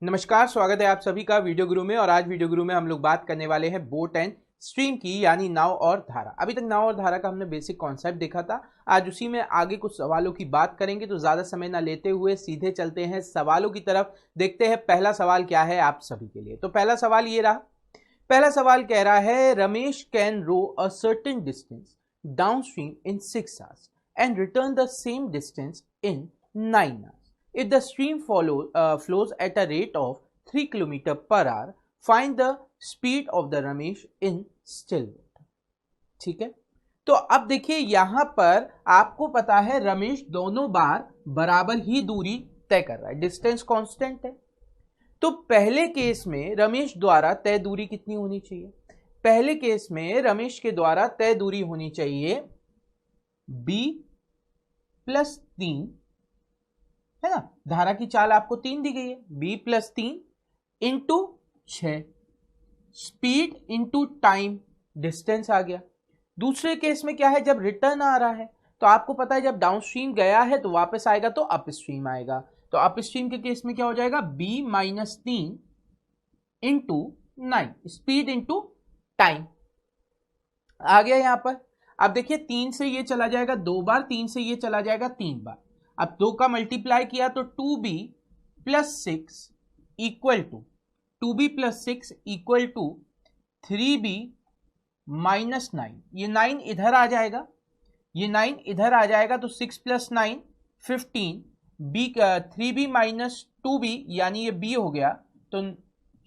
नमस्कार, स्वागत है आप सभी का वीडियो गुरु में। और आज वीडियो गुरु में हम लोग बात करने वाले हैं बोट एंड स्ट्रीम की, यानी नाव और धारा। अभी तक नाव और धारा का हमने बेसिक कॉन्सेप्ट देखा था। आज उसी में आगे कुछ सवालों की बात करेंगे, तो ज्यादा समय ना लेते हुए सीधे चलते हैं सवालों की तरफ। देखते हैं पहला सवाल क्या है आप सभी के लिए। तो पहला सवाल ये रहा। पहला सवाल कह रहा है, Ramesh can row a certain distance down stream in 6 hours and return the same distance in 9 hours. If the stream flows at a rate of 3 km per hour, find the speed of the Ramesh in still water. ठीक है, तो अब देखिए यहां पर आपको पता है रमेश दोनों बार बराबर ही दूरी तय कर रहा है, डिस्टेंस कांस्टेंट है। तो पहले केस में रमेश द्वारा तय दूरी कितनी होनी चाहिए? पहले केस में रमेश के द्वारा तय दूरी होनी चाहिए b + 3, है ना। धारा की चाल आपको 3 दी गई है, b + 3 into 6, speed into time, distance आ गया। दूसरे केस में क्या है, जब रिटर्न आ रहा है तो आपको पता है जब डाउन स्ट्रीम गया है तो वापस आएगा तो अप स्ट्रीम आएगा। तो अप स्ट्रीम के केस में क्या हो जाएगा, b - 3 into 9, speed into time आ गया यहां पर। अब देखिए 3 से ये चला जाएगा 2 बार, 3 से ये चला जाएगा 3 बार। अब 2 का मल्टीप्लाई किया तो 2b + 6 equal to 2b + 6 equal to 3b - 9। ये 9 इधर आ जाएगा, ये 9 इधर आ जाएगा तो 6 + 9 15, 3b - 2b यानी ये b हो गया। तो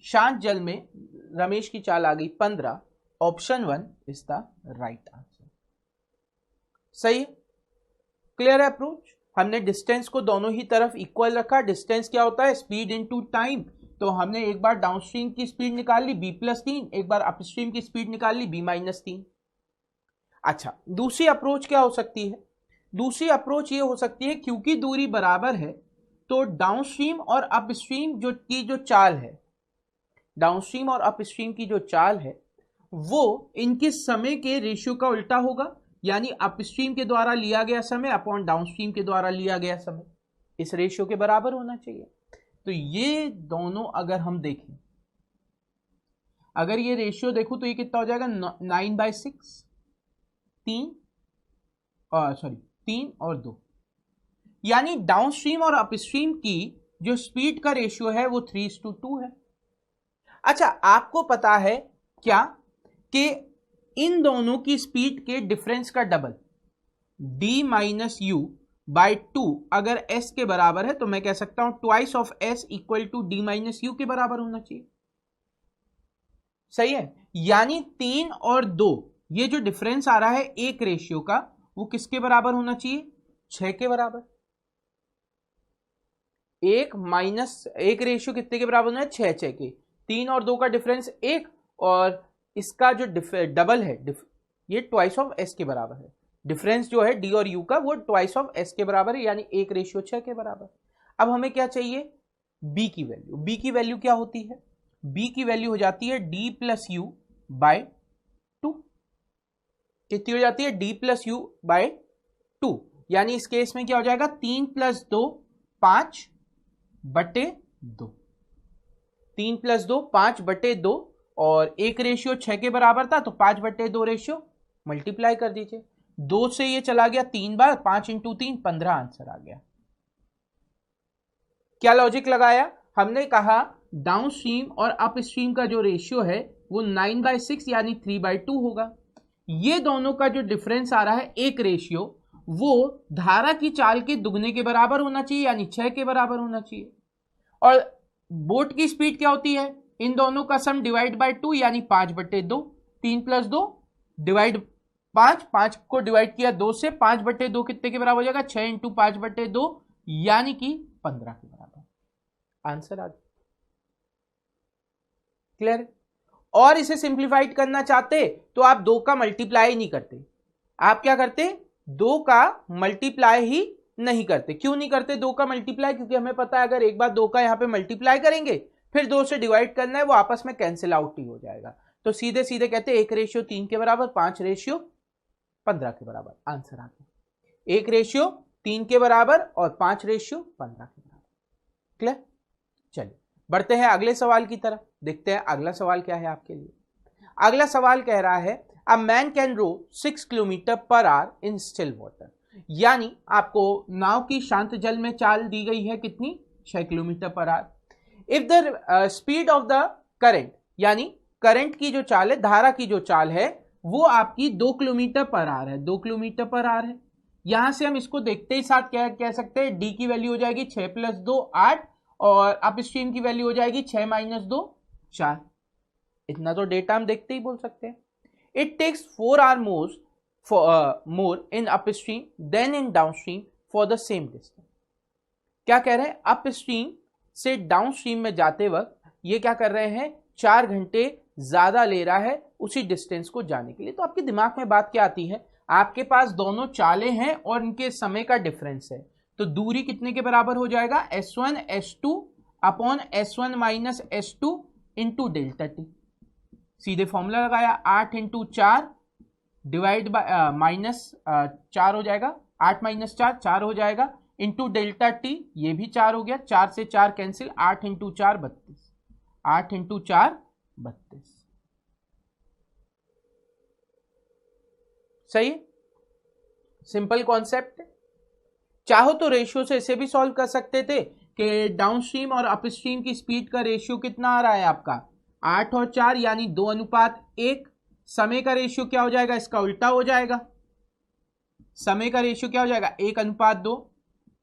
शांत जल में रमेश की चाल आ गई 15। Option 1 is the right answer. सही है, क्लियर है अप्रोच। हमने डिस्टेंस को दोनों ही तरफ इक्वल रखा। डिस्टेंस क्या होता है, स्पीड इनटू टाइम। तो हमने एक बार डाउनस्ट्रीम की स्पीड निकाल ली b + 3, एक बार अपस्ट्रीम की स्पीड निकाल ली b - 3। अच्छा, दूसरी अप्रोच क्या हो सकती है? दूसरी अप्रोच ये हो सकती है, क्योंकि दूरी बराबर है तो डाउनस्ट्रीम और अपस्ट्रीम जो चाल है, डाउनस्ट्रीम और अपस्ट्रीम की जो चाल है वो इनके समय के रेशियो का उल्टा होगा, यानी अपस्ट्रीम के द्वारा लिया गया समय अपॉन डाउनस्ट्रीम के द्वारा लिया गया समय इस रेशियो के बराबर होना चाहिए। तो ये दोनों अगर हम देखें, अगर ये रेशियो देखूं तो ये कितना हो जाएगा, 9/6, 3 और 2, यानी डाउनस्ट्रीम और अपस्ट्रीम की जो स्पीड का रेशियो है वो 3:2 है। अच्छा, आपको पता है क्या कि इन दोनों की स्पीड के डिफरेंस का डबल d - u/2 अगर s के बराबर है तो मैं कह सकता हूं twice of s equal to d - u के बराबर होना चाहिए। सही है, यानी 3 और 2 ये जो डिफरेंस आ रहा है एक रेशियो का, वो किसके बराबर होना चाहिए, 6 के बराबर। एक रेशियो कितने के बराबर होना है, 6 के। 3 और 2 का डिफरेंस 1, और इसका जो डबल है ये ट्वाइस ऑफ s के बराबर है। डिफरेंस जो है d और u का वो ट्वाइस ऑफ s के बराबर है, यानी 1:6 के बराबर। अब हमें क्या चाहिए, b की वैल्यू। b की वैल्यू क्या होती है, b की वैल्यू हो जाती है d + u/2। कितनी हो जाती है, d + u/2, यानी इस केस में क्या हो जाएगा, 3 + 2 5/2, 3 + 2 5/2, और 1:6 के बराबर था तो 5/2 रेशियो मल्टीप्लाई कर दीजिए। 2 से ये चला गया 3 बार, 5 × 3 15 आंसर आ गया। क्या लॉजिक लगाया, हमने कहा डाउन स्ट्रीम और अप स्ट्रीम का जो रेशियो है वो 9/6 यानी 3/2 होगा। ये दोनों का जो डिफरेंस आ रहा है एक रेशियो, वो धारा की चाल के दुगने के बराबर होना चाहिए, यानी 6 के बराबर होना चाहिए। और बोट की स्पीड क्या होती है, इन दोनों का सम डिवाइड बाय 2 यानी 5/2। 3 + 2 डिवाइड 5, 5 को डिवाइड किया 2 से, 5/2 कितने के बराबर हो जाएगा, 6 × 5/2 यानी कि 15 के बराबर आंसर आ गया। क्लियर? और इसे सिंप्लीफाइड करना चाहते तो आप 2 का मल्टीप्लाई नहीं करते। आप क्या करते, 2 का मल्टीप्लाई ही नहीं करते। क्यों नहीं करते 2 का मल्टीप्लाई, क्योंकि हमें पता है अगर एक बार 2 का यहां पे मल्टीप्लाई करेंगे फिर 2 से डिवाइड करना है, वो आपस में कैंसिल आउट ही हो जाएगा। तो सीधे सीधे कहते 1:3 के बराबर, 5:15 के बराबर आंसर आ गया। 1:3 के बराबर और 5:15 के बराबर। क्लियर? चलिए बढ़ते हैं अगले सवाल की तरफ, देखते हैं अगला सवाल क्या है आपके लिए। अगला सवाल कह रहा है a man can row 6 kilometre per hour in still water, यानी आपको नाव की शांत जल में चाल दी गई है कितनी, 6 kilometre per our. If the speed of the current, यानी करंट की जो चाल है, धारा की जो चाल है वो आपकी 2 किलोमीटर पर आवर है, 2 किलोमीटर पर आवर है। यहां से हम इसको देखते ही साथ क्या कह सकते हैं, डी की वैल्यू हो जाएगी 6 + 2 8, और अप स्ट्रीम की वैल्यू हो जाएगी 6 - 2 4। इतना तो डेटा हम देखते ही बोल सकते हैं। It takes 4 hours more in up stream then in down stream for the same distance. क्या कह रहे हैं, अप स्ट्रीम से डाउन स्ट्रीम में जाते वक्त ये क्या कर रहे हैं, 4 घंटे ज्यादा ले रहा है उसी डिस्टेंस को जाने के लिए। तो आपके दिमाग में बात क्या आती है, आपके पास दोनों चालें हैं और इनके समय का डिफरेंस है, तो दूरी कितने के बराबर हो जाएगा, S1 S2 upon S1 - S2 into delta T. सीधे फॉर्मूला लगाया, 8 × 4 डिवाइड बाय माइनस 4 हो जाएगा, 8 - 4 4 हो जाएगा, इंटू डेल्टा टी, ये भी 4 हो गया, 4 से 4 कैंसिल, 8 × 4 32, 8 × 4 32। सही, सिंपल कॉन्सेप्ट। चाहो तो रेशियो से इसे भी सॉल्व कर सकते थे कि डाउन स्ट्रीम और अप स्ट्रीम की स्पीड का रेशियो कितना आ रहा है आपका, 8 और 4 यानी 2:1। समय का रेशियो क्या हो जाएगा, इसका उल्टा हो जाएगा, समय का रेशियो क्या हो जाएगा, 1:2।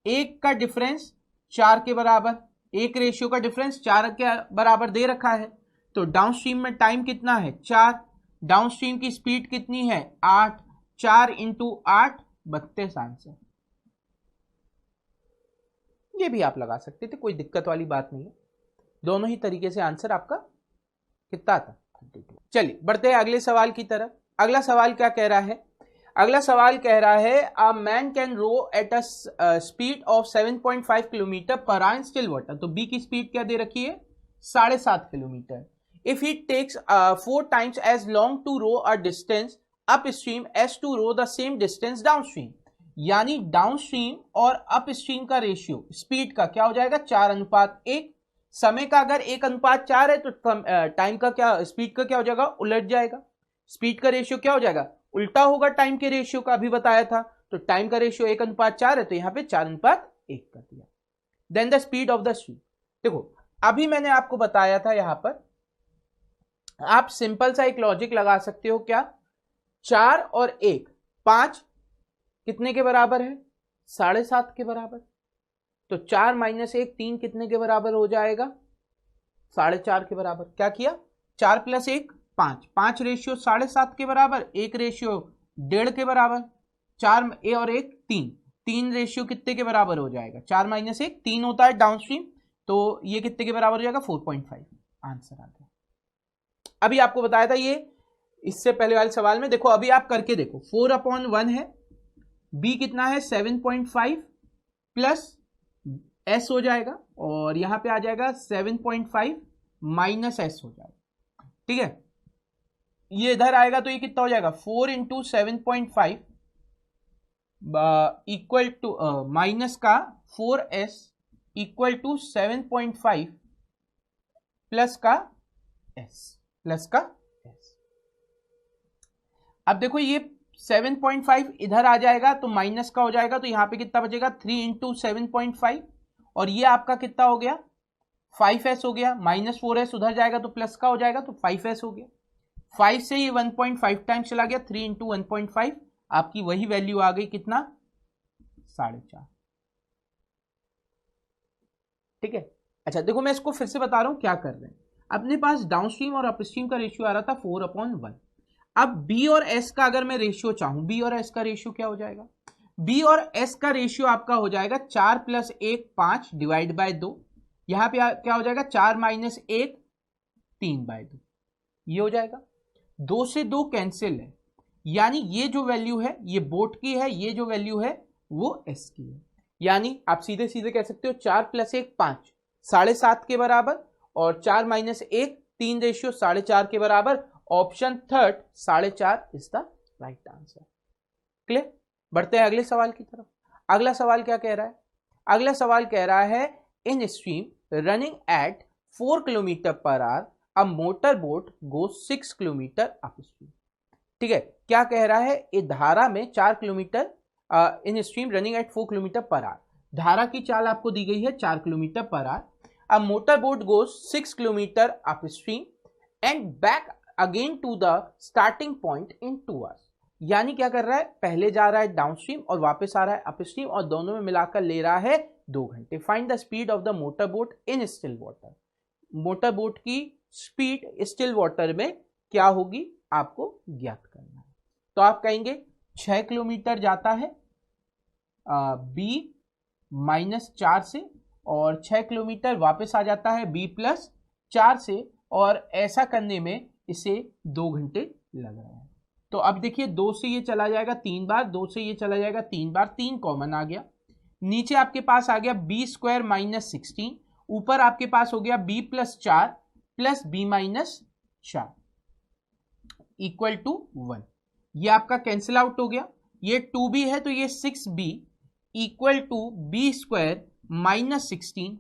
1 का डिफरेंस 4 के बराबर, एक रेशियो का डिफरेंस 4 के बराबर दे रखा है। तो डाउन स्ट्रीम में टाइम कितना है, 4, डाउन स्ट्रीम की स्पीड कितनी है, 8, 4 × 8 32 आंसर। ये भी आप लगा सकते थे, कोई दिक्कत वाली बात नहीं है, दोनों ही तरीके से आंसर आपका कितना था, 32। चलिए बढ़ते हैं अगले सवाल की तरफ। अगला सवाल क्या कह रहा है, अगला सवाल कह रहा है a man can row at a speed of 7.5 kilometre per hour in still water. तो बी की स्पीड क्या दे रखी है, 7.5 kilometre. If it takes 4 times as long to row a distance up stream as to row the same distance down stream, यानी down stream और up stream का ratio speed का क्या हो जाएगा, 4:1। समय का अगर 1:4 है तो टाइम का क्या, स्पीड का क्या हो जाएगा, उलट जाएगा। स्पीड का रेशियो क्या हो जाएगा, उल्टा होगा टाइम के रेशियो का, अभी बताया था। तो टाइम का रेशियो 1:4 है तो यहां पे 4:1 कर दिया। Then the speed of the stream, देखो अभी मैंने आपको बताया था, यहां पर आप सिंपल सा एक लॉजिक लगा सकते हो, क्या, 4 और 1 5 कितने के बराबर है, 7.5 के बराबर। तो 4 - 1 3 कितने के बराबर हो जाएगा, 4.5 के बराबर। क्या किया, 4 + 1 5, 5 रेशियो 7.5 के बराबर, 1 रेशियो 1.5 के बराबर, 4 और 1 3, 3 रेशियो कितने के बराबर हो जाएगा, 4 - 1 3 होता है डाउन स्ट्रीम, तो ये कितने के बराबर हो जाएगा, 4.5 आंसर आ गया। अभी आपको बताया था ये इससे पहले वाले सवाल में, देखो अभी आप करके देखो, 4/1 है, बी कितना है 7.5 प्लस एस हो जाएगा, और यहां पे आ जाएगा 7.5 माइनस एस हो जाएगा, ठीक है। ये इधर आएगा तो ये कितना हो जाएगा, 4 × 7.5 इक्वल टू माइनस का 4s इक्वल टू 7.5 प्लस का s, प्लस का s। अब देखो ये 7.5 इधर आ जाएगा तो माइनस का हो जाएगा, तो यहां पे कितना बचेगा, 3 × 7.5, और ये आपका कितना हो गया, 5s हो गया, -4s उधर जाएगा तो प्लस का हो जाएगा, तो 5s हो गया। 5 से ये 1.5 टाइम्स चला गया, 3 × 1.5, आपकी वही वैल्यू आ गई कितना, 4.5। ठीक है। अच्छा देखो मैं इसको फिर से बता रहा हूं क्या कर रहे हैं। अपने पास डाउनस्ट्रीम और अपस्ट्रीम का रेशियो आ रहा था 4/1। अब बी और एस का अगर मैं रेशियो चाहूं, बी और एस का रेशियो क्या हो जाएगा, बी और एस का रेशियो आपका हो जाएगा 4 + 1 5 डिवाइड बाय 2। यहां पे क्या हो जाएगा, 4 - 1 3/2, ये हो जाएगा। 2 से 2 कैंसिल है, यानी ये जो वैल्यू है ये बोट की है, ये जो वैल्यू है वो एस की है। यानी आप सीधे सीधे कह सकते हो 4 + 1 5 7.5 के बराबर, और 4 - 1 3 रेशियो 4.5 के बराबर। Option third 4.5 is the right answer. Clear. बढ़ते हैं अगले सवाल की तरफ। अगला सवाल क्या कह रहा है, अगला सवाल कह रहा है इन stream running at 4 kilometre per hour, a motor boat goes 6 kilometre upstream. ठीक है, क्या कह रहा है, ये धारा में 4 kilometre in stream running at 4 kilometre per our, धारा की चाल आपको दी गई है 4 kilometre per hour, a motor boat goes 6 kilometre upstream and back again to the starting point in 2 hours. यानी क्या कर रहा है, पहले जा रहा है डाउनस्ट्रीम और वापस आ रहा है अपस्ट्रीम और दोनों में मिलाकर ले रहा है 2 घंटे। Find the speed of the motor boat in still water. Motor boat की स्पीड स्टिल वाटर में क्या होगी आपको ज्ञात करना है। तो आप कहेंगे 6 किलोमीटर जाता है बी -4 से और 6 किलोमीटर वापस आ जाता है बी +4 से, और ऐसा करने में इसे 2 घंटे लग रहे हैं। तो अब देखिए 2 से ये चला जाएगा 3 बार, 2 से ये चला जाएगा 3 बार, 3 कॉमन आ गया, नीचे आपके पास आ गया b² -16, ऊपर आपके पास हो गया b +4 + b -4 इक्वल टू 1। ये आपका कैंसिल आउट हो गया, ये 2b है तो ये 6b इक्वल टू b² -16।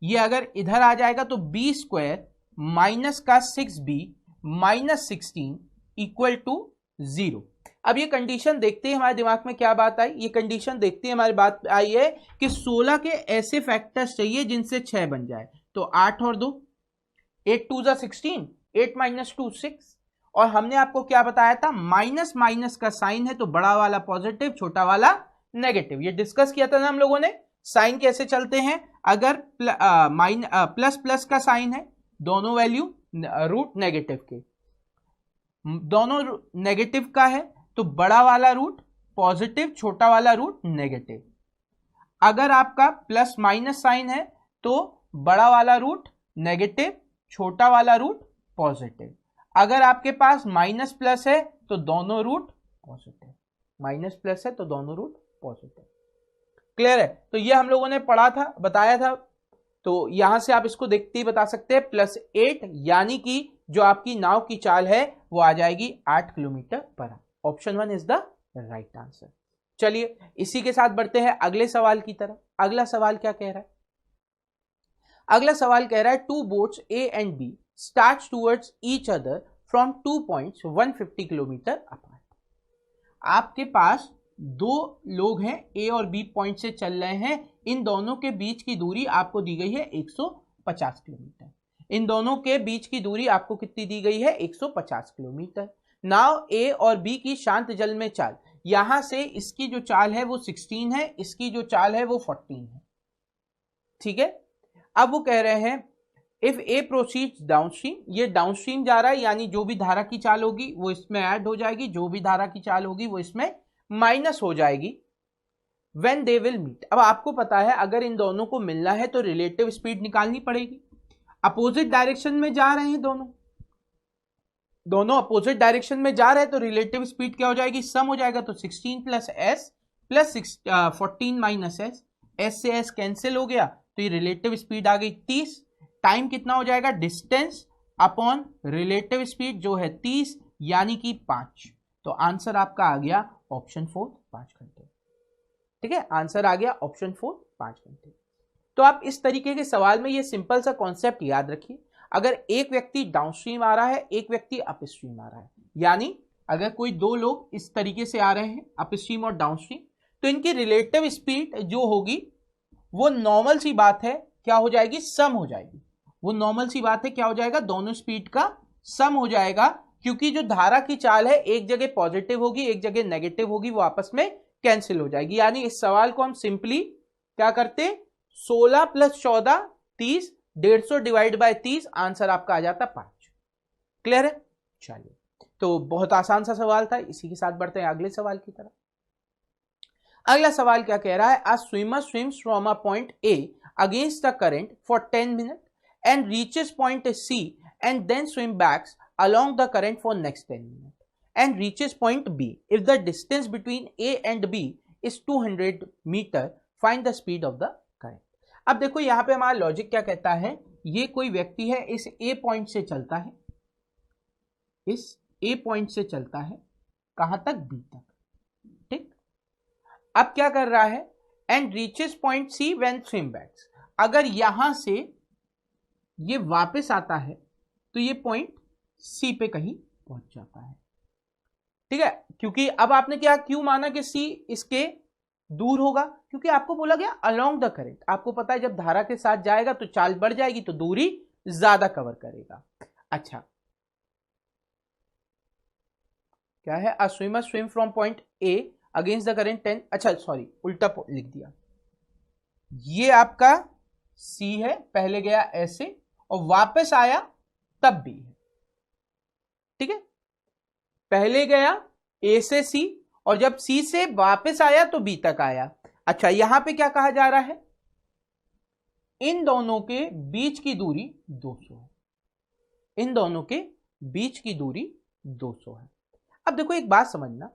ये अगर इधर आ जाएगा तो b² माइनस का 6b -16 इक्वल टू 0। अब ये कंडीशन देखते ही हमारे दिमाग में क्या बात आई, ये कंडीशन देखते ही हमारी बात आई है कि 16 के ऐसे फैक्टर्स चाहिए जिनसे 6 बन जाए। तो 8 और 2, 8 2 = 16, 8 - 2 6, और हमने आपको क्या बताया था, माइनस माइनस का साइन है तो बड़ा वाला पॉजिटिव, छोटा वाला नेगेटिव। ये डिस्कस किया था ना हम लोगों ने, साइन कैसे चलते हैं, अगर प्लस प्लस का साइन है, दोनों वैल्यू रूट नेगेटिव के, दोनों नेगेटिव का है तो बड़ा वाला रूट पॉजिटिव, छोटा वाला रूट नेगेटिव। अगर आपका प्लस माइनस साइन है तो बड़ा वाला रूट नेगेटिव, छोटा वाला रूट पॉजिटिव। अगर आपके पास माइनस प्लस है तो दोनों रूट पॉजिटिव, माइनस प्लस है तो दोनों रूट पॉजिटिव। क्लियर है, तो ये हम लोगों ने पढ़ा था, बताया था। तो यहां से आप इसको देखते ही बता सकते हैं +8, यानी कि जो आपकी नाव की चाल है वो आ जाएगी 8 kilometre per our. Option 1 is the right answer. चलिए इसी के साथ बढ़ते हैं अगले सवाल की तरफ। अगला सवाल क्या कह रहा है, अगला सवाल कह रहा है 2 boats A and B starts towards each other from 2 points 150 kilometre apart. आपके पास 2 लोग हैं, A और B पॉइंट से चल रहे हैं, इन दोनों के बीच की दूरी आपको दी गई है 150 किलोमीटर। इन दोनों के बीच की दूरी आपको कितनी दी गई है, 150 किलोमीटर। नाव A और B की शांत जल में चाल, यहां से इसकी जो चाल है वो 16 है, इसकी जो चाल है वो 14 है। ठीक है, अब वो कह रहे हैं इफ ए प्रोसीड्स डाउनस्ट्रीम, ये डाउनस्ट्रीम जा रहा है, यानी जो भी धारा की चाल होगी वो इसमें ऐड हो जाएगी, जो भी धारा की चाल होगी वो इसमें माइनस हो जाएगी। व्हेन दे विल मीट, अब आपको पता है अगर इन दोनों को मिलना है तो रिलेटिव स्पीड निकालनी पड़ेगी। अपोजिट डायरेक्शन में जा रहे हैं, दोनों अपोजिट डायरेक्शन में जा रहे हैं तो रिलेटिव स्पीड क्या हो जाएगी, सम हो जाएगा। तो 16 + s + 14 - s, s से s कैंसिल हो गया तो ये रिलेटिव स्पीड आ गई 30। टाइम कितना हो जाएगा, डिस्टेंस अपॉन रिलेटिव स्पीड जो है 30, यानी कि 5। तो आंसर आपका आ गया ऑप्शन 4, 5 घंटे। ठीक है, आंसर आ गया ऑप्शन 4, 5 घंटे। तो आप इस तरीके के सवाल में ये सिंपल सा कॉन्सेप्ट याद रखिए, अगर एक व्यक्ति डाउनस्ट्रीम आ रहा है, एक व्यक्ति अपस्ट्रीम आ रहा है, यानी अगर कोई 2 लोग इस तरीके से आ रहे हैं अपस्ट्रीम और डाउनस्ट्रीम, तो इनकी रिलेटिव स्पीड जो होगी वो नॉर्मल सी बात है क्या हो जाएगी, सम हो जाएगी। वो नॉर्मल सी बात है क्या हो जाएगा, दोनों स्पीड का सम हो जाएगा, क्योंकि जो धारा की चाल है एक जगह पॉजिटिव होगी एक जगह नेगेटिव होगी, वो आपस में कैंसिल हो जाएगी। यानी इस सवाल को हम सिंपली क्या करते, 16 + 14 30, 150 डिवाइड बाय 30, आंसर आपका आ जाता 5। क्लियर है, चलिए तो बहुत आसान सा सवाल था। इसी के साथ बढ़ते हैं अगले सवाल की तरफ। अगला सवाल क्या कह रहा है, अ swimmer swims from a point A against the current for 10 minutes and reaches point C and then swim backs along the current for next 10 minutes and reaches point B. If the distance between A and B is 200 meter, find the speed of the current. अब देखो यहाँ पे हमारा logic क्या कहता है, ये कोई व्यक्ति है, इस A पॉइंट से चलता है, इस A पॉइंट से चलता है कहां तक, B तक। ठीक, अब क्या कर रहा है, and reaches point C when swim backs, अगर यहां से ये वापस आता है तो ये पॉइंट सी पे कहीं पहुंच जाता है। ठीक है, क्योंकि अब आपने क्या क्यों माना कि सी इसके दूर होगा, क्योंकि आपको बोला गया अलोंग द करंट। आपको पता है जब धारा के साथ जाएगा तो चाल बढ़ जाएगी तो दूरी ज्यादा कवर करेगा। अच्छा, क्या है, अ swimmer swim from point A against the current 10, अच्छा सॉरी उल्टा लिख दिया। ये आपका सी है, पहले गया ऐसे और वापस आया तब बी है। ठीक है, पहले गया ए से सी और जब सी से वापस आया तो बी तक आया। अच्छा, यहां पे क्या कहा जा रहा है, इन दोनों के बीच की दूरी 200 है। इन दोनों के बीच की दूरी 200 है। अब देखो एक बात समझना,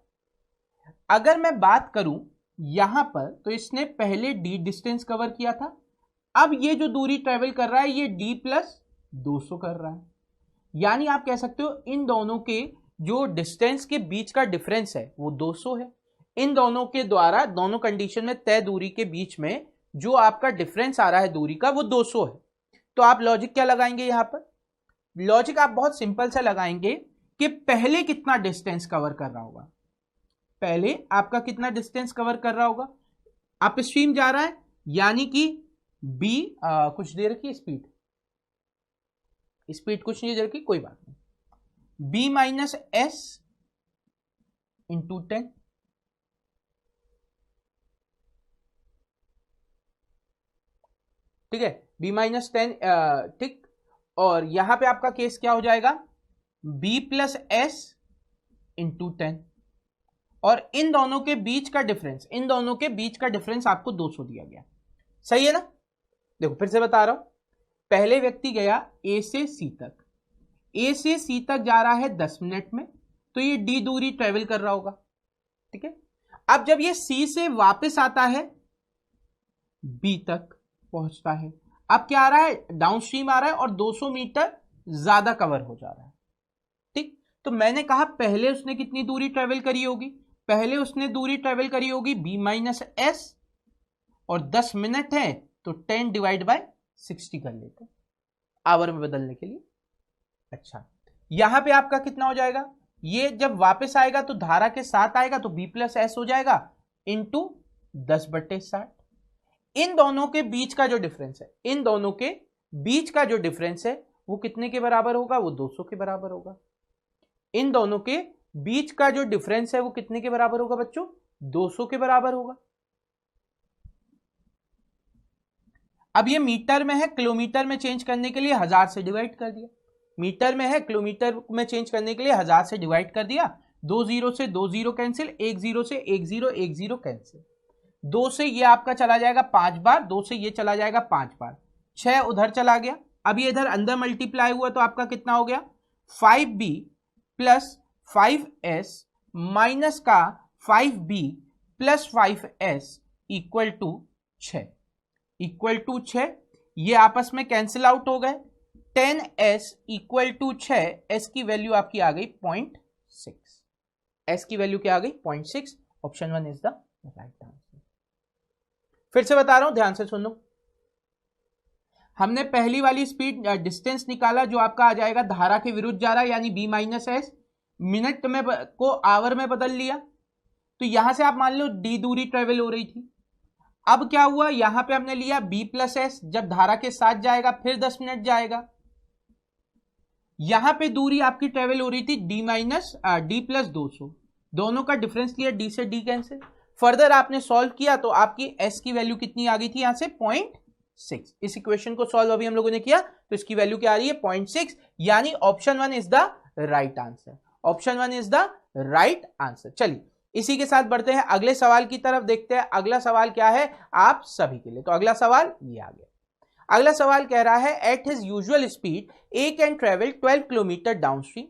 अगर मैं बात करूं यहां पर तो इसने पहले डी डिस्टेंस कवर किया था, अब ये जो दूरी ट्रेवल कर रहा है ये डी प्लस 200 कर रहा है। यानी आप कह सकते हो इन दोनों के जो डिस्टेंस के बीच का डिफरेंस है वो 200 है। इन दोनों के द्वारा दोनों कंडीशन में तय दूरी के बीच में जो आपका डिफरेंस आ रहा है दूरी का वो 200 है। तो आप लॉजिक क्या लगाएंगे यहां पर, लॉजिक आप बहुत सिंपल से लगाएंगे कि पहले कितना डिस्टेंस कवर कर रहा होगा, पहले आपका कितना डिस्टेंस कवर कर रहा होगा, आप स्ट्रीम जा रहा है यानी कि बी कुछ दे रखी स्पीड, स्पीड कुछ नहीं दे रखी, कोई बात नहीं, बी माइनस एस इंटू 10, ठीक है, बी माइनस 10, ठीक। और यहां पे आपका केस क्या हो जाएगा, बी प्लस एस इंटू 10 और इन दोनों के बीच का डिफरेंस, इन दोनों के बीच का डिफरेंस आपको 200 दिया गया। सही है ना, देखो फिर से बता रहा हूं, पहले व्यक्ति गया ए से सी तक, ए से सी तक जा रहा है 10 मिनट में, तो ये डी दूरी ट्रेवल कर रहा होगा। ठीक है, अब जब ये सी से वापस आता है बी तक पहुंचता है, अब क्या आ रहा है, डाउनस्ट्रीम आ रहा है और 200 मीटर ज्यादा कवर हो जा रहा है। ठीक, तो मैंने कहा पहले उसने कितनी दूरी ट्रेवल करी होगी, पहले उसने दूरी ट्रेवल करी होगी बी माइनस एस और 10 मिनट है तो 10 डिवाइड बाय 60 कर लेते हैं आवर में बदलने के लिए। अच्छा, यहां पे आपका कितना हो जाएगा, ये जब वापस आएगा तो धारा के साथ आएगा तो बी प्लस एस हो जाएगा इंटू 10/60। इन दोनों के बीच का जो डिफरेंस है, इन दोनों के बीच का जो डिफरेंस है वो कितने के बराबर होगा, वो 200 के बराबर होगा। इन दोनों के बीच का जो डिफरेंस है वो कितने के बराबर होगा बच्चों, 200 के बराबर होगा। अब ये मीटर में है, किलोमीटर में चेंज करने के लिए 1000 से डिवाइड कर दिया, मीटर में है किलोमीटर में चेंज करने के लिए 1000 से डिवाइड कर दिया, 2 0 से 2 0 कैंसिल, 1 0 से 1 0 1 0 कैंसिल, 2 से ये आपका चला जाएगा 5 बार, 2 से ये चला जाएगा 5 बार, 6 उधर चला गया। अब ये इधर अंदर मल्टीप्लाई हुआ तो आपका कितना हो गया, 5b प्लस 5s माइनस का 5b plus 5s equal to 6, equal to 6, ये आपस में कैंसिल आउट हो गए, 10s इक्वल टू 6, s की वैल्यू आपकी आ गई 0.6, s की वैल्यू क्या आ गई 0.6, option 1 is the right answer. फिर से बता रहा हूं, ध्यान से सुनो, हमने पहली वाली स्पीड डिस्टेंस निकाला जो आपका आ जाएगा धारा के विरुद्ध जा रहा है यानी b माइनस एस, मिनट में को आवर में बदल लिया, तो यहां से आप मान लो d दूरी ट्रेवल हो रही थी। अब क्या हुआ, यहां पे हमने लिया b प्लस एस, जब धारा के साथ जाएगा फिर 10 मिनट जाएगा, यहां पे दूरी आपकी ट्रेवल हो रही थी d माइनस डी प्लस 200, दोनों का डिफरेंस लिया, d से d कैंसिल, फर्दर आपने सॉल्व किया तो आपकी s की वैल्यू कितनी आ गई थी, यहां से 0.6। इस इक्वेशन को सॉल्व अभी हम लोगों ने किया तो इसकी वैल्यू क्या आ रही है 0.6, यानी option 1 is the right answer, option 1 is the right answer. चलिए इसी के साथ बढ़ते हैं अगले सवाल की तरफ, देखते हैं अगला सवाल क्या है आप सभी के लिए। तो अगला सवाल ये आ गया, अगला सवाल कह रहा है at his usual speed A can travel 12 kilometre downstream.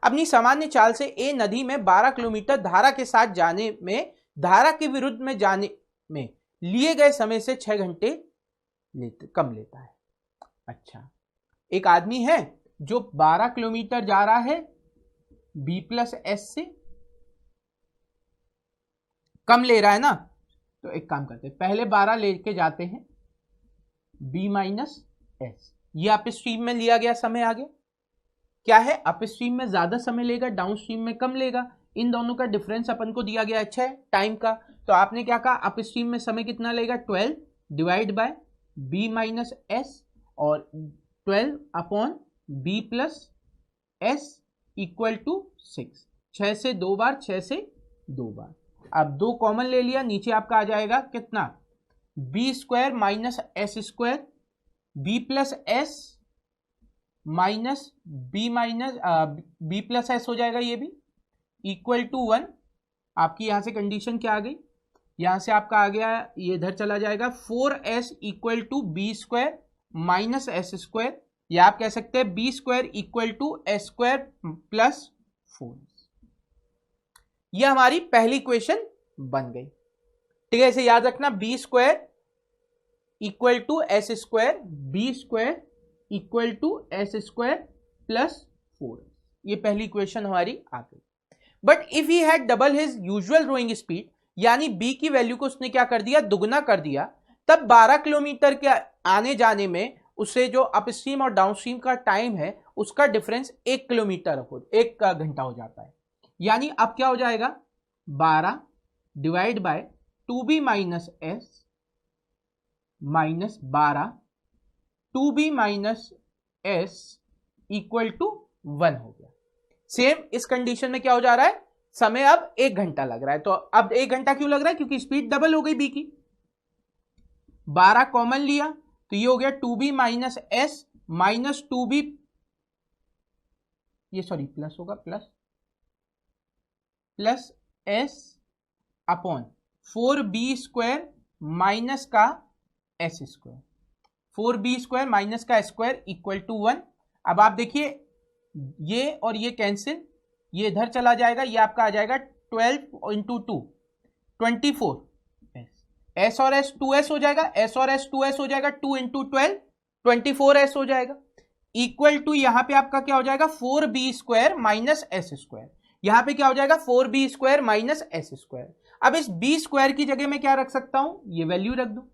अपनी सामान्य चाल से ए नदी में 12 किलोमीटर धारा के साथ जाने में, धारा के विरुद्ध में जाने में लिए गए समय से 6 घंटे कम लेता है। अच्छा, एक आदमी है जो 12 किलोमीटर जा रहा है बी प्लस एस से, कम ले रहा है ना, तो एक काम करते हैं, पहले 12 लेके जाते हैं b माइनस एस, ये अप स्ट्रीम में लिया गया समय आ गया, क्या है अप स्ट्रीम में ज्यादा समय लेगा, डाउन स्ट्रीम में कम लेगा, इन दोनों का डिफरेंस अपन को दिया गया अच्छा है टाइम का। तो आपने क्या कहा, अप स्ट्रीम में समय कितना लेगा 12 divide by B minus S, और 12 upon B plus S equal to 6, 6 से 2 बार, 6 से 2 बार। अब 2 कॉमन ले लिया, नीचे आपका आ जाएगा कितना, B square minus S square, B plus S minus B plus S हो जाएगा ये भी, इक्वल टू 1। आपकी यहां से कंडीशन क्या आ गई, यहां से आपका आ गया, ये इधर चला जाएगा 4s equal to B square minus S square, या आप कह सकते हैं B square equal to S square plus 4। यह हमारी पहली इक्वेशन बन गई। ठीक है, इसे याद रखना, B square equal to S square, B square equal to S square plus 4, ये पहली इक्वेशन हमारी आ गई। But if he had double his usual rowing speed, यानी बी की वैल्यू को उसने क्या कर दिया, दुगना कर दिया, तब 12 किलोमीटर के आने जाने में उससे जो अपस्ट्रीम और डाउनस्ट्रीम का टाइम है उसका डिफरेंस 1 किलोमीटर 1 घंटा हो जाता है। यानी अब क्या हो जाएगा, 12 divide by 2b minus S minus 12 2b minus S equal to 1 हो गया। सेम इस कंडीशन में क्या हो जा रहा है, समय अब 1 घंटा लग रहा है। तो अब 1 घंटा क्यों लग रहा है, क्योंकि स्पीड डबल हो गई बी की। 12 कॉमन लिया तो ये हो गया 2b minus S minus 2b, ये सॉरी प्लस होगा, plus S upon 4b square minus का S square, 4b square minus का स्क्वायर इक्वल टू 1। अब आप देखिए ये और ये कैंसिल, ये इधर चला जाएगा, ये आपका आ जाएगा 12 इंटू 2 24, एस और एस 2s हो जाएगा, एस और एस 2s हो जाएगा, 2 इंटू 12 24s हो जाएगा, इक्वल टू यहां पे आपका क्या हो जाएगा 4b square minus S square, यहां पे क्या हो जाएगा 4b square minus S square. अब इस b स्क्वायर की जगह में क्या रख सकता हूं, ये वैल्यू रख दो,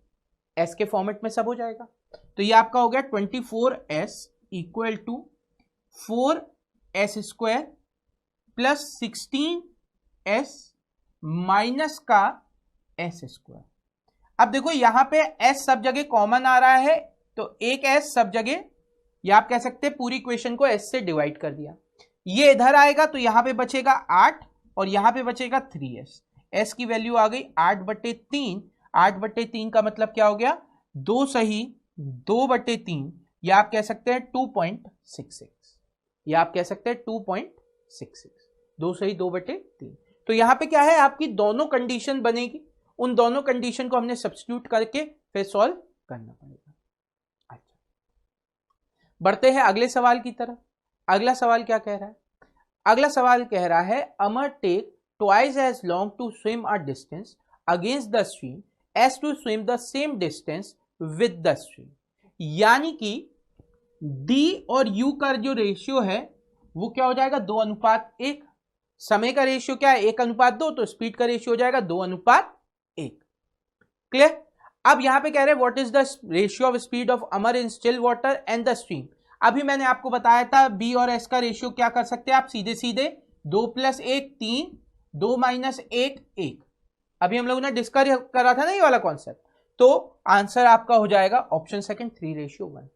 s के फॉर्मेट में सब हो जाएगा। तो ये आपका हो गया 24s equal to 4s square plus 16s minus का s स्क्वायर। अब देखो यहां पे s सब जगह कॉमन आ रहा है, तो एक s सब जगह, या आप कह सकते हैं पूरी इक्वेशन को s से डिवाइड कर दिया। ये इधर आएगा तो यहां पे बचेगा 8 और यहां पे बचेगा 3s, s की वैल्यू आ गई 8/3, 8/3 का मतलब क्या हो गया, 2 सही 2/3, या आप कह सकते हैं 2.66, या आप कह सकते हैं 2.66, 2 सही 2/3। तो यहां पे क्या है, आपकी दोनों कंडीशन बनेगी, उन दोनों कंडीशन को हमने सब्स्टिट्यूट करके फिर सॉल्व करना पड़ेगा। अच्छा, बढ़ते हैं अगले सवाल की तरफ। अगला सवाल क्या कह रहा है, अगला सवाल कह रहा है Amar take twice as long to swim a distance against the stream as to swim the same distance with the stream. यानी कि डी और यू का जो रेशियो है वो क्या हो जाएगा 2:1, समय का रेशियो क्या है 1:2, तो स्पीड का रेशियो हो जाएगा 2:1। क्लियर। अब यहां पे कह रहे हैं what is the ratio of speed of Amar in still water and the stream. अभी मैंने आपको बताया था बी और एस का रेशियो क्या कर सकते हैं आप, सीधे सीधे 2 + 1 3, 2 - 1 1। अभी हम लोगों ने डिस्कस करा था ना ये वाला कॉन्सेप्ट, तो आंसर आपका हो जाएगा ऑप्शन सेकंड 3:1।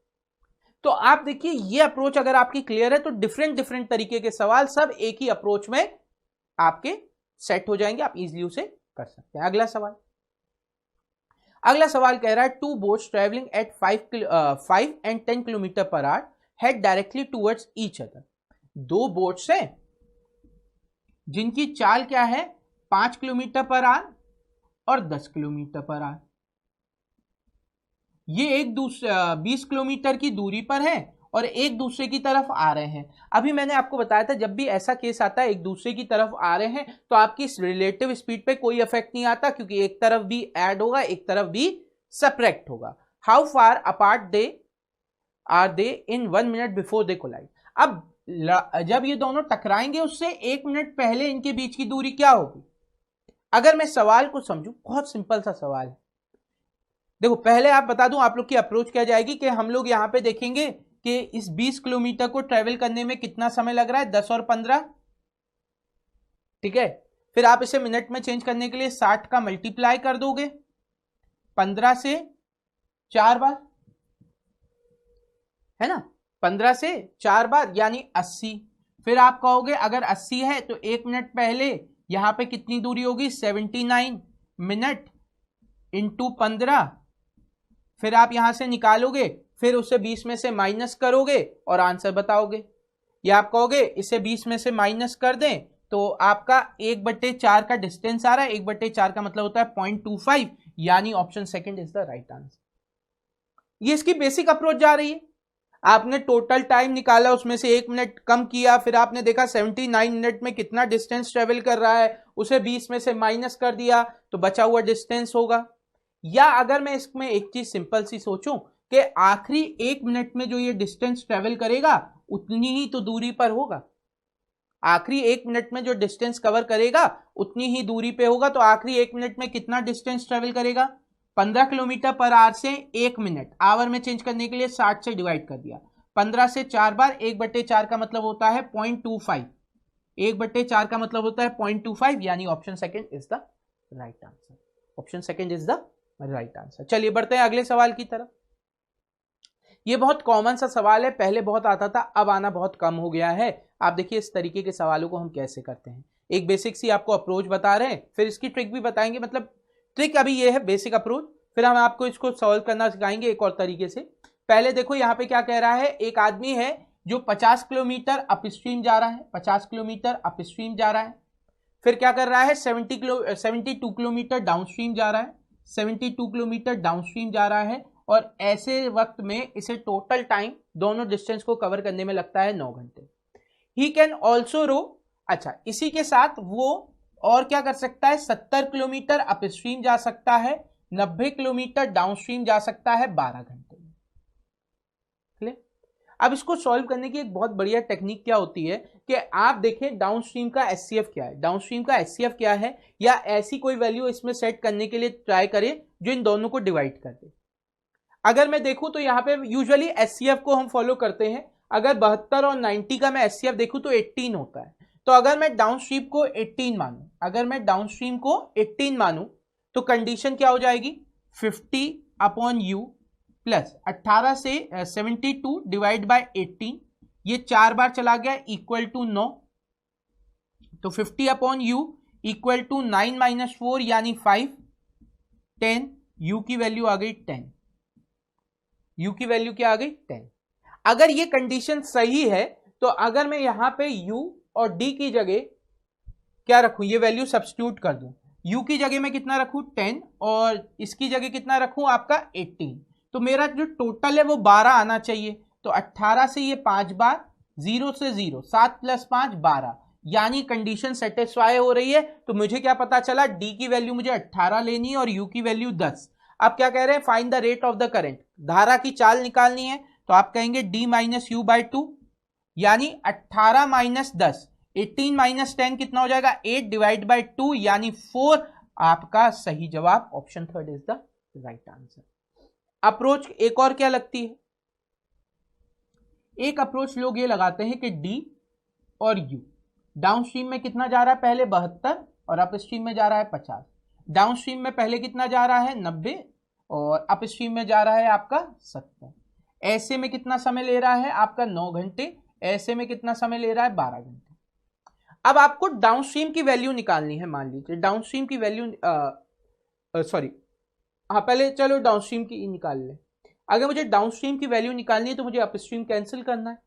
तो आप देखिए ये अप्रोच अगर आपकी क्लियर है तो डिफरेंट डिफरेंट तरीके के सवाल सब एक ही अप्रोच में आपके सेट हो जाएंगे, आप इजीली उसे कर सकते हैं। अगला सवाल कह रहा है 2 boats travelling at 5 and 10 kilometre per our head directly towards each other. 2 boats हैं जिनकी चाल क्या है 5 किलोमीटर पर आवर और 10 किलोमीटर पर आवर। ये एक दूसरे 20 किलोमीटर की दूरी पर है और एक दूसरे की तरफ आ रहे हैं। अभी मैंने आपको बताया था जब भी ऐसा केस आता है एक दूसरे की तरफ आ रहे हैं तो आपकी रिलेटिव स्पीड पे कोई इफेक्ट नहीं आता, क्योंकि एक तरफ भी ऐड होगा एक तरफ भी सब्ट्रैक्ट होगा। How far apart they are they in 1 minute before they collide. अब जब ये दोनों टकराएंगे उससे 1 मिनट पहले इनके बीच की दूरी क्या होगी। अगर मैं सवाल को समझूं, बहुत सिंपल सा सवाल है, देखो पहले आप बता दूं आप लोग की अप्रोच क्या जाएगी कि हम लोग यहाँ पे देखेंगे कि इस 20 किलोमीटर को ट्रेवल करने में कितना समय लग रहा है, 10 और 15, ठीक है। फिर आप इसे मिनट में चेंज करने के लिए 60 का मल्टीप्लाई कर दोगे 15 से 4 बार, है ना, 15 से 4 बार यानी 80। फिर आप कहोगे अगर 80 है तो 1 मिनट पहले यहां पे कितनी दूरी होगी, 79 मिनट इंटू 15। फिर आप यहां से निकालोगे, फिर उसे 20 में से माइनस करोगे और आंसर बताओगे। या आप कहोगे इसे 20 में से माइनस कर दें तो आपका 1/4 का डिस्टेंस आ रहा है, 1/4 का मतलब होता है 0.25, यानी option second is the right answer. ये इसकी बेसिक अप्रोच जा रही है। आपने टोटल टाइम निकाला, उसमें से 1 मिनट कम किया, फिर आपने देखा 79 मिनट में कितना डिस्टेंस ट्रेवल कर रहा है, उसे 20 में से माइनस कर दिया तो बचा हुआ डिस्टेंस होगा। या अगर मैं इसमें एक चीज सिंपल सी सोचूं कि आखिरी 1 मिनट में जो ये डिस्टेंस ट्रेवल करेगा उतनी ही तो दूरी पर होगा, आखिरी 1 मिनट में जो डिस्टेंस कवर करेगा उतनी ही दूरी पे होगा। तो आखिरी 1 मिनट में कितना डिस्टेंस ट्रेवल करेगा, 15 किलोमीटर पर आवर से 1 मिनट, आवर में चेंज करने के लिए 60 से डिवाइड कर दिया, 15 से 4 बार, 1/4 का मतलब होता है 0.25, 1/4 का मतलब होता है 0.25, यानी option second is the right answer. Option second is the right answer. चलिए बढ़ते हैं अगले सवाल की तरफ। ये बहुत कॉमन सा सवाल है, पहले बहुत आता था, अब आना बहुत कम हो गया है। आप देखिए इस तरीके के सवालों को हम कैसे करते हैं। एक बेसिक सी आपको अप्रोच बता रहे हैं, फिर इसकी ट्रिक भी बताएंगे, मतलब ट्रिक अभी ये है बेसिक अप्रोच, फिर हम आपको इसको सॉल्व करना सिखाएंगे एक और तरीके से। पहले देखो यहाँ पे क्या कह रहा है, एक आदमी है जो 50 किलोमीटर अपस्ट्रीम जा रहा है, 50 किलोमीटर अपस्ट्रीम जा रहा है। फिर क्या कर रहा है, 72 किलोमीटर डाउनस्ट्रीम जा रहा है, 72 किलोमीटर डाउनस्ट्रीम जा रहा है। और ऐसे वक्त में इसे टोटल टाइम दोनों डिस्टेंस को कवर करने में लगता है 9 घंटे। ही कैन ऑल्सो रो, अच्छा इसी के साथ वो और क्या कर सकता है, 70 किलोमीटर अपस्ट्रीम जा सकता है, 90 किलोमीटर डाउनस्ट्रीम जा सकता है 12 घंटे में। क्लियर। अब इसको सॉल्व करने की एक बहुत बढ़िया टेक्निक क्या होती है कि आप देखें डाउनस्ट्रीम का एचसीएफ क्या है, डाउनस्ट्रीम का एचसीएफ क्या है, या ऐसी कोई वैल्यू इसमें सेट करने के लिए ट्राई करें जो इन दोनों को डिवाइड कर दे। अगर मैं देखूं तो यहां पे यूजुअली एचसीएफ को हम फॉलो करते हैं, अगर 72 और 90 का मैं एचसीएफ देखूं तो 18 होता है। तो अगर मैं डाउनस्ट्रीम को 18 मानूं, अगर मैं डाउनस्ट्रीम को 18 मानूं तो कंडीशन क्या हो जाएगी, 50/u प्लस 18 से 72 डिवाइड बाय 18, ये 4 बार चला गया इक्वल टू 9, तो 50/u इक्वल टू 9 - 4 यानी 5, 10, u की वैल्यू आ गई 10, u की वैल्यू क्या आ गई 10। अगर ये कंडीशन सही है तो अगर मैं यहां पे u और d की जगह क्या रखूं, ये वैल्यू सब्स्टिट्यूट कर दूं, u की जगह में कितना रखूं 10 और इसकी जगह कितना रखूं आपका 18, तो मेरा जो टोटल है वो 12 आना चाहिए। तो 18 से ये 5 बार, 0 से 0, 7 + 5 12, यानी कंडीशन सेटिस्फाई हो रही है। तो मुझे क्या पता चला, d की वैल्यू मुझे 18 लेनी है और u की वैल्यू 10। अब क्या कह रहे हैं, find the rate of the current, धारा की चाल निकालनी है। तो आप कहेंगे d - u/2, यानी 18 - 10, 18 - 10 कितना हो जाएगा, 8 डिवाइड बाय 2 यानी 4। आपका सही जवाब option third is the right answer. Approach एक और क्या लगती है, एक अप्रोच लोग ये लगाते हैं कि d और u डाउनस्ट्रीम में कितना जा रहा है, पहले 72 और अपस्ट्रीम में जा रहा है 50। डाउनस्ट्रीम में पहले कितना जा रहा है 90 और अपस्ट्रीम में जा रहा है आपका 70। ऐसे में कितना समय ले रहा है आपका 9 घंटे, ऐसे में कितना समय ले रहा है 12 घंटे। अब आपको डाउनस्ट्रीम की वैल्यू निकालनी है, मान लीजिए डाउनस्ट्रीम की वैल्यू पहले चलो डाउनस्ट्रीम की निकाल ले। अगर मुझे डाउनस्ट्रीम की वैल्यू निकालनी है तो मुझे अपस्ट्रीम कैंसिल करना है,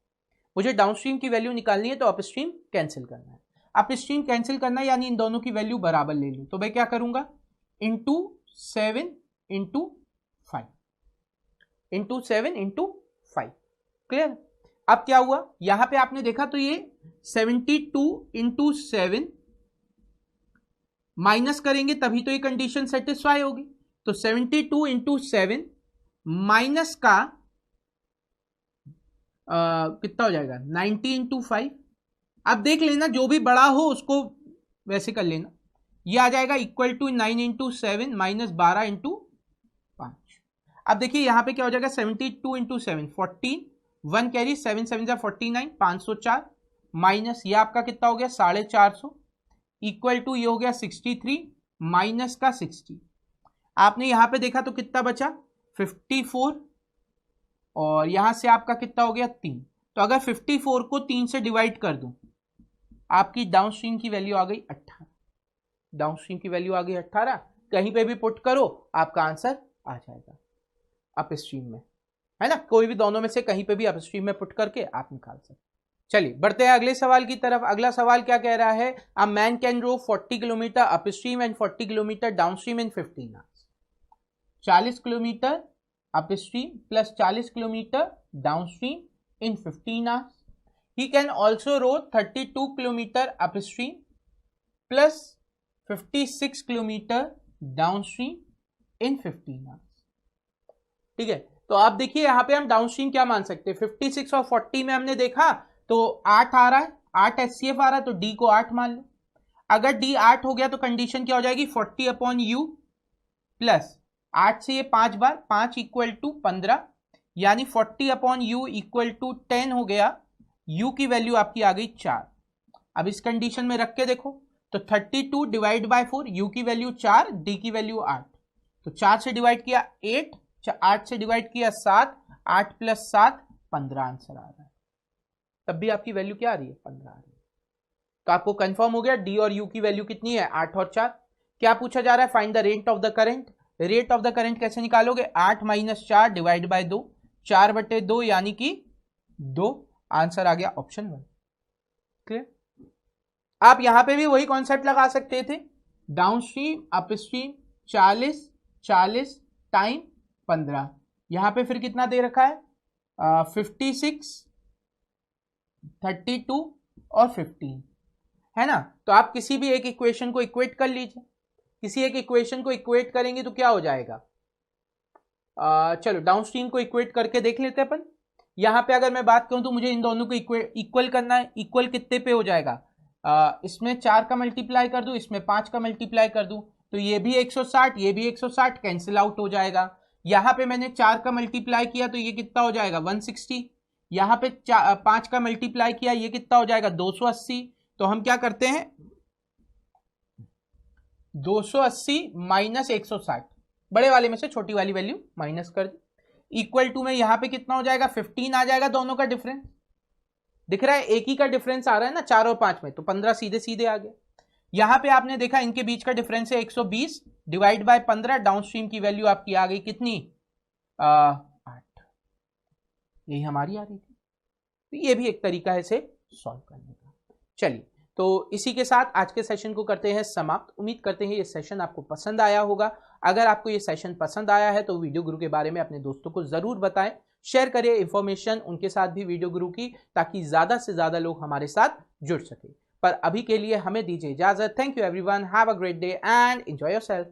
मुझे डाउनस्ट्रीम की वैल्यू निकालनी है तो अपस्ट्रीम कैंसिल करना है। अपस्ट्रीम कैंसिल करना है यानी इन दोनों की वैल्यू बराबर ले लूं, तो मैं क्या करूंगा, इंटू 7 × 5, इंटू 7 × 5। क्लियर। अब क्या हुआ, यहां पे आपने देखा तो ये 72 × 7 माइनस करेंगे तभी तो ये कंडीशन सेटिस्फाई होगी। तो 72 × 7 माइनस का कितना हो जाएगा 90 × 5। अब देख लेना जो भी बड़ा हो उसको वैसे कर लेना, ये आ जाएगा इक्वल टू 9 × 7 - 12 × 5। अब देखिए यहाँ पे क्या हो जाएगा 72 इंटू 7 14, 1 कैरी, 7 7 जा 49, 504 माइनस ये आपका कितना हो गया 450 इक्वल टू ये हो गया 63 माइनस का 60। आपने यहां पे देखा तो कितना बचा 54 और यहां से आपका कितना हो गया 3। तो अगर 54 को 3 से डिवाइड कर दूं आपकी डाउनस्ट्रीम की वैल्यू आ गई 18। डाउनस्ट्रीम की वैल्यू आ गई 18। कहीं पे भी पुट करो आपका आंसर आ जाएगा अपस्ट्रीम में, है ना। कोई भी दोनों में से कहीं पे भी अपस्ट्रीम में पुट करके आप निकाल सकते। चलिए बढ़ते हैं अगले सवाल की तरफ। अगला सवाल क्या कह रहा है, a man can row 40 kilometre upstream and 40 kilometre downstream in 15 hours. 40 kilometre upstream plus 40 kilometre downstream in 15 hours. He can also row 32 kilometre upstream plus 56 kilometre downstream in 15 hours. ठीक है, तो आप देखिए यहां पे हम डाउनस्ट्रीम क्या मान सकते हैं, 56 और 40 में हमने देखा तो 8 आ रहा है, 8 HCF आ रहा है, तो D को 8 मान लो। अगर D 8 हो गया तो कंडीशन क्या हो जाएगी 40 अपॉन U प्लस 8 से ये 5 बार 5 इक्वल टू 15, यानी 40 अपॉन U इक्वल टू 10 हो गया। U की वैल्यू आपकी आ गई 4। अब इस कंडीशन में रख के देखो तो 32 डिवाइड बाय 4, U की वैल्यू 4, D की वैल्यू 8, तो 4 से डिवाइड किया 8, 8 से डिवाइड किया 7, 8 प्लस 7 15 आंसर आ रहा है। तब भी आपकी वैल्यू क्या आ रही है 15 आ रही है। तो आपको कंफर्म हो गया डी और यू की वैल्यू कितनी है 8 और 4। क्या पूछा जा रहा है, find the rate of the current. Rate of the current कैसे निकालोगे, 8 माइनस 4 डिवाइड बाय 2, 4/2 यानी कि 2। आंसर आ गया ऑप्शन 1। क्लियर। आप यहां पे भी वही कॉन्सेप्ट लगा सकते थे, डाउनस्ट्रीम अपस्ट्रीम 40 40 टाइम 15। यहां पे फिर कितना दे रखा है 56 32 और 15, है ना। तो आप किसी भी एक इक्वेशन को इक्वेट कर लीजिए। किसी एक इक्वेशन को इक्वेट करेंगे तो क्या हो जाएगा, चलो डाउनस्ट्रीम को इक्वेट करके देख लेते हैं अपन। यहां पे अगर मैं बात करूं तो मुझे इन दोनों को इक्वल करना है। इक्वल कितने पे हो जाएगा, इसमें 4 का मल्टीप्लाई कर दूं, इसमें 5 का मल्टीप्लाई कर दूं, तो ये भी 160 ये भी 160 कैंसिल आउट हो जाएगा। यहां पे मैंने 4 का मल्टीप्लाई किया तो ये कितना हो जाएगा 160, यहां पे 5 का मल्टीप्लाई किया ये कितना हो जाएगा 280। तो हम क्या करते हैं 280 माइनस 160, बड़े वाले में से छोटी वाली वैल्यू माइनस कर दी। इक्वल टू में यहां पे कितना हो जाएगा 15 आ जाएगा। दोनों का डिफरेंस दिख रहा है, एक ही का डिफरेंस आ रहा है ना 4 और 5 में, तो 15 सीधे सीधे आ गया। यहां पे आपने देखा इनके बीच का डिफरेंस है 120 डिवाइड बाय 15, डाउनस्ट्रीम की वैल्यू आपकी आ गई कितनी 8। यही हमारी आ रही थी। तो ये भी एक तरीका है इसे सॉल्व करने का। चलिए, तो इसी के साथ आज के सेशन को करते हैं समाप्त। उम्मीद करते हैं ये सेशन आपको पसंद आया होगा। अगर आपको ये सेशन पसंद आया है तो वीडियो गुरु के बारे में अपने दोस्तों को जरूर बताएं, शेयर करिए इंफॉर्मेशन उनके साथ भी वीडियो गुरु की, ताकि ज्यादा से ज्यादा लोग हमारे साथ जुड़ सके। पर अभी के लिए हमें दीजिए इजाजत। Thank you everyone, have a great day and enjoy yourself.